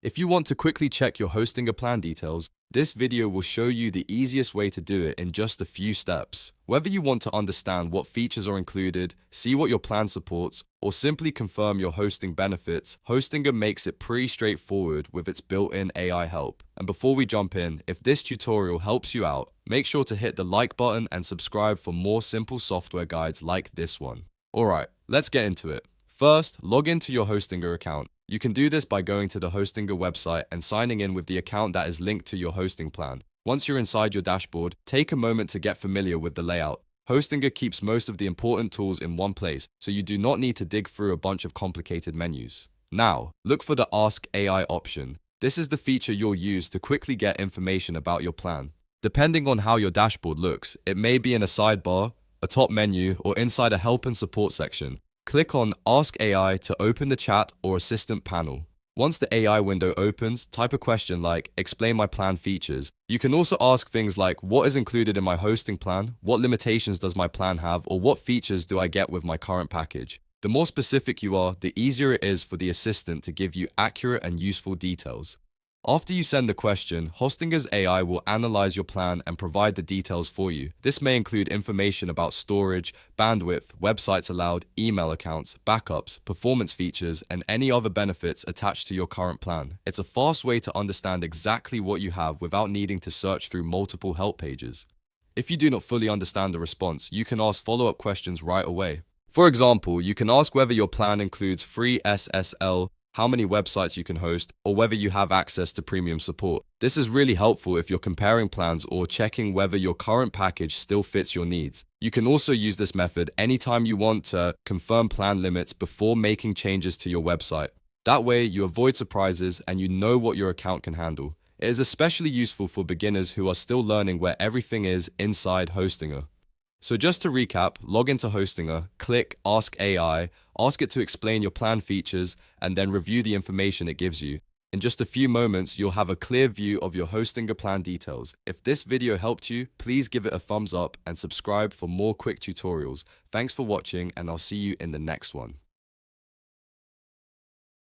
If you want to quickly check your Hostinger plan details, this video will show you the easiest way to do it in just a few steps. Whether you want to understand what features are included, see what your plan supports, or simply confirm your hosting benefits, Hostinger makes it pretty straightforward with its built-in AI help. And before we jump in, if this tutorial helps you out, make sure to hit the like button and subscribe for more simple software guides like this one. Alright, let's get into it. First, log into your Hostinger account. You can do this by going to the Hostinger website and signing in with the account that is linked to your hosting plan. Once you're inside your dashboard, take a moment to get familiar with the layout. Hostinger keeps most of the important tools in one place, so you do not need to dig through a bunch of complicated menus. Now, look for the Ask AI option. This is the feature you'll use to quickly get information about your plan. Depending on how your dashboard looks, it may be in a sidebar, a top menu, or inside a help and support section. Click on Ask AI to open the chat or assistant panel. Once the AI window opens, type a question like, explain my plan features. You can also ask things like, what is included in my hosting plan? What limitations does my plan have? Or what features do I get with my current package? The more specific you are, the easier it is for the assistant to give you accurate and useful details. After you send the question, Hostinger's AI will analyze your plan and provide the details for you. This may include information about storage, bandwidth, websites allowed, email accounts, backups, performance features, and any other benefits attached to your current plan. It's a fast way to understand exactly what you have without needing to search through multiple help pages. If you do not fully understand the response, you can ask follow-up questions right away. For example, you can ask whether your plan includes free SSL, how many websites you can host, or whether you have access to premium support. This is really helpful if you're comparing plans or checking whether your current package still fits your needs. You can also use this method anytime you want to confirm plan limits before making changes to your website. That way, you avoid surprises and you know what your account can handle. It is especially useful for beginners who are still learning where everything is inside Hostinger. So just to recap, log into Hostinger, click Ask AI, ask it to explain your plan features, and then review the information it gives you. In just a few moments, you'll have a clear view of your Hostinger plan details. If this video helped you, please give it a thumbs up and subscribe for more quick tutorials. Thanks for watching, and I'll see you in the next one.